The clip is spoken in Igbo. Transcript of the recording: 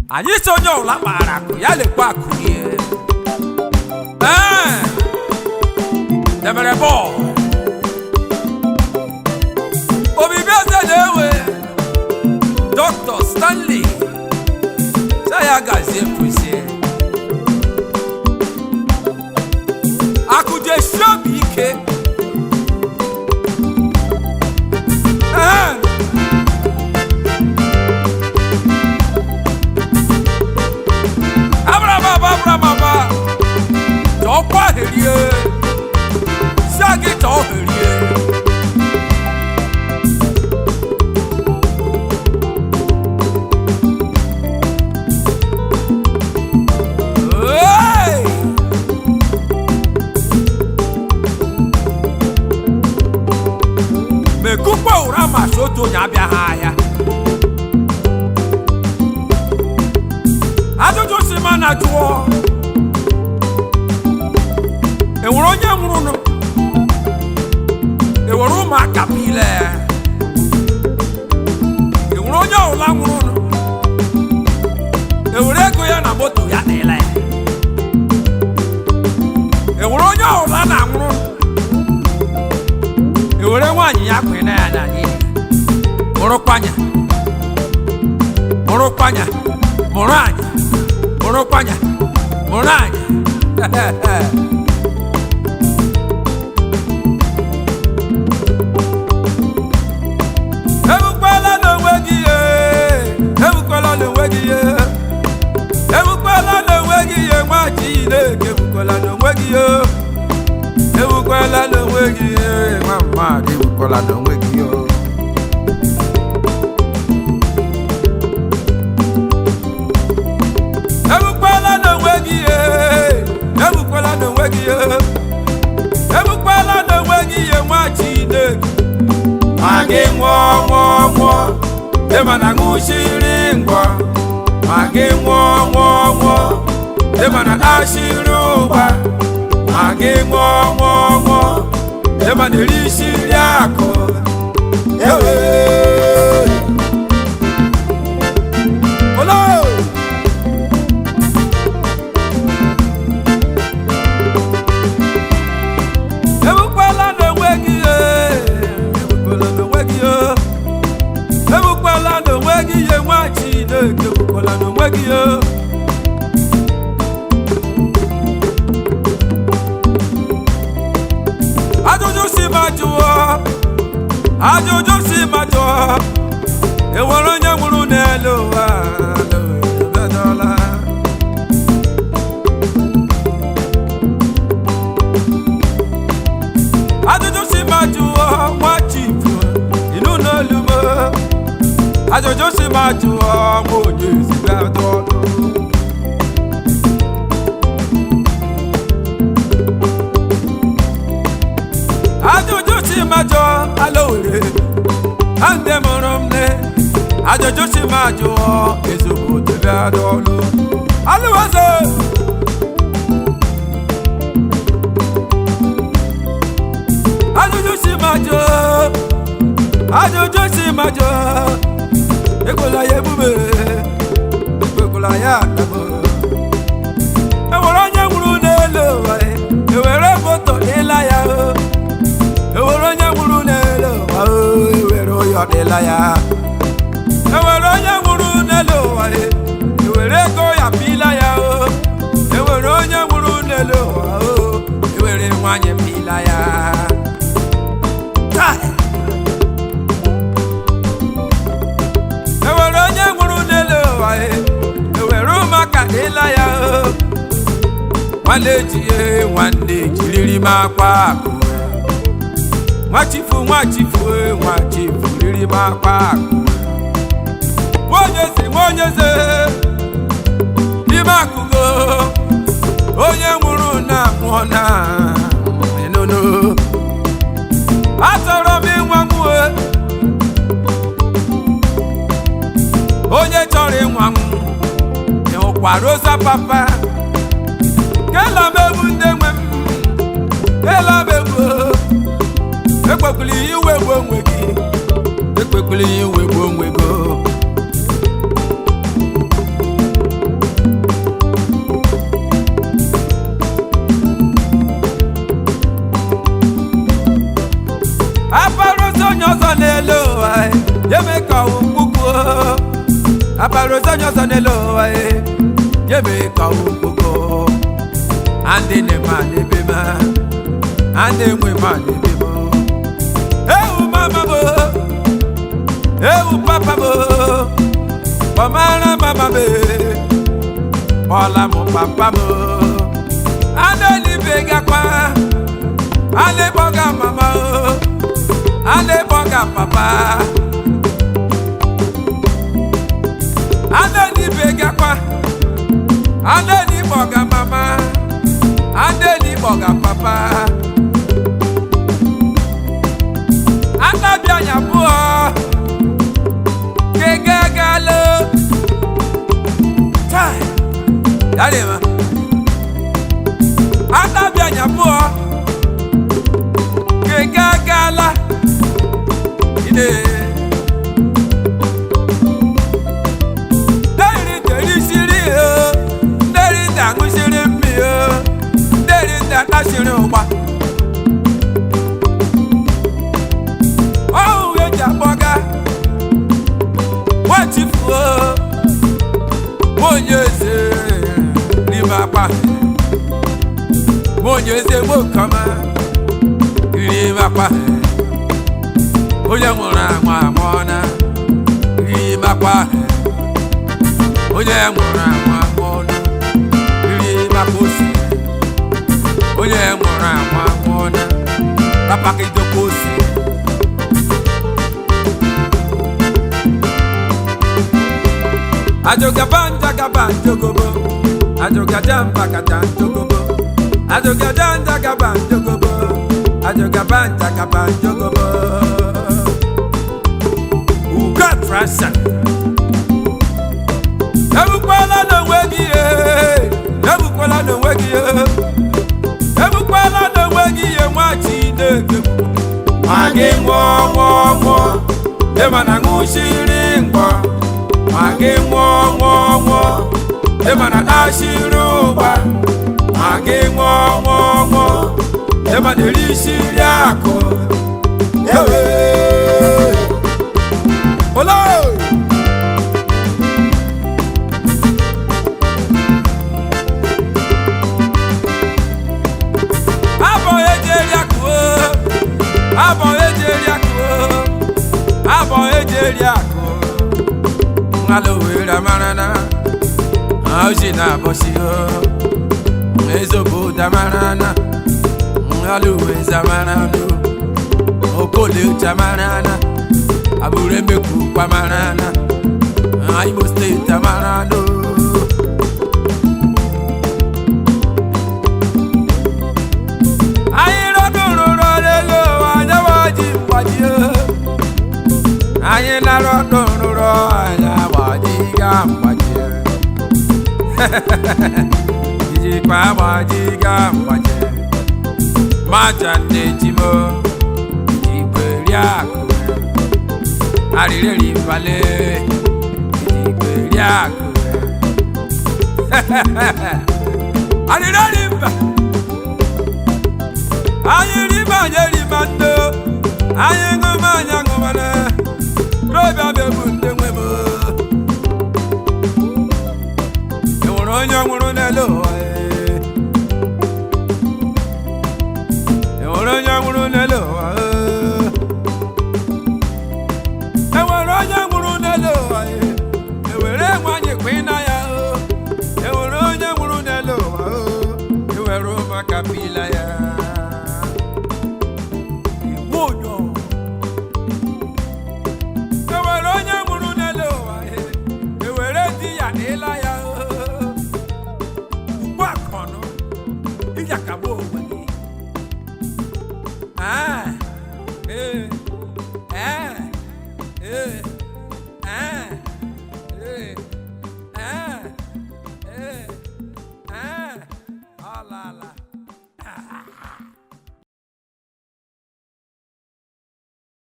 anyị si onye ọla kpara akụ ya lekwa akụ ihe demere bọọlụ obibi eze na-ewe Dr. Stanley saya gazie kwụsị akụ jesi obi ike Abrababa jọkwa herie siagi jọ herie mekukwa ụra ma soto onye abịaghị ahịa ajụjụ si ma na jụọ enwere onye nwụrụnụ enwere ụmụaka bile enwere onye ọbụla nwụrụnụ enwere ego ya na moto ya niile enwere onye ọbụla na-anwụrụ enwere nwaanyị ya kwere ya na n'ihi mụrụkwanya mụrụ anyị mụrụkwanya mụrụ anyị ebukwala n'onwe gị ebukwala n'onwe gị ebukwala n'onwe gị nwa Chineke ebukwala n'onwe gị ebukwala n'onwe gị nwa mmadụ ebukwala n'onwe gị ebukwala n'onwe gị ebukwala n'onwe gị ebukwala n'onwe gị nwa Chineke ma gị nwụọ dema na ṅụchiri ngwọ ma gị nwụọ dema na ashiri ụgba ma gị nwụọ dema na erishiri akụ ebukwala n'onwe gị ebukwala n'onwe gị nwa Chineke ebukwala n'onwe gị ajụjụ si ma jụọ enwere onye nwụrụ n'elu ụwa ajụjụ si ma jụọ nwa chifu ịnụ n'olu m ajụjụ si ma jụọ nwa onye ezigbo ọdụ ajụjụ si ma jụọ alowere ande mụrụ m ne ajụjụ si ma jụọ ezigbo debe adọlụ alụwaze ajụjụ si ma jụọ ekwela ya ebube ekwekwala ya akabo enwere onye nwụrụ n'elu ụwa ewere moto ịla ya enwere onye nwụrụ n'elu ụwa ewere ụyọ dịla ya enwere onye nwụrụ n'elu ụwa ewere ego ya pila ya enwere onye nwụrụ n'elu ụwa ewere nwanyị pila ya enwere onye nwụrụ n'elu ụwa ewere ụmụaka dịla ya nwanne jiriri m akwa akụ nwachifu riri m akwa akụ nwaonye eze n'ime akụgo onye nwụrụ na nwụọ na enono achọrọ m ịnwa nwue onye chọrọ ịnwa nwụ ịhụkwara oza papa kela m egbu ndị nwe m kela m egbu ekwekwala iwe gbuo onwe gị ekwekwala iwe gbuo onwe gị Aparozonyo sonelo ae Yeme ka ukoko Ande ne mane bema Ande mwe mane bema Ewu mama mo Ewu papa mo Pamara mama me Ola mo papa mo Ande ni bega kwa Ande boga mama Ande boga papa Ande ni bega kwa Ande ni boga mama Ande ni boga papa Ande bianya bua Kegagalo Tai Dale ma Ande bianya bua Kegagala Ine Ashiri ụgba ọhụ eji akpọga nwachifuo onye eze n'ime akpa onye eze nwokọma n'ime akpa onye nwụrụ anwụ amụọna n'ime akpa onye nwụrụ anwụ amụọna n'ime akpa osi onye nwụrụ anwụ amụọna papa ka idokwa osi ajogabanja gabanjogobo ajogajamba katanjogobo ajogajanja gabanjogobo ajogabanja gabanjogobo uga trasa ebukwala n'onwe gị ebukwala n'onwe gị ebukwala n'onwe gị nwa Chineke ma gị nwụọ ịmana ṅụshiri mgbọ ma gị nwụọ ịmana ashiri ụgba ma gị nwụọ ịmana erishiri akụ olo Abo ejeri akụ Ngalo wera marana Auji na bosi o Ezobo da marana Ngalo weza marana Okole ucha marana Abure meku kwa marana Imo state da marana Ayiro dururo lelo Anyawaji mpaji Anyị nara ọdụrụrụ anya gbajiga mgbaji ijikwa gbajiga mgbaji maja nnejimo ijikweri akụ arịrịrị mbale ijikweri akụ arịrịrị mba anyị rima anyị rima ndo anyị ṅụma anya ṅụmana Robia bebu ndị nwe m enwere onye nwụrụ n'elu ụwa enwere onye nwụrụ n'elu ụwa enwere onye nwụrụ n'elu ụwa enwere nwanyị kwịna ya enwere onye nwụrụ n'elu ụwa enwere ụmụaka pila ya Ah,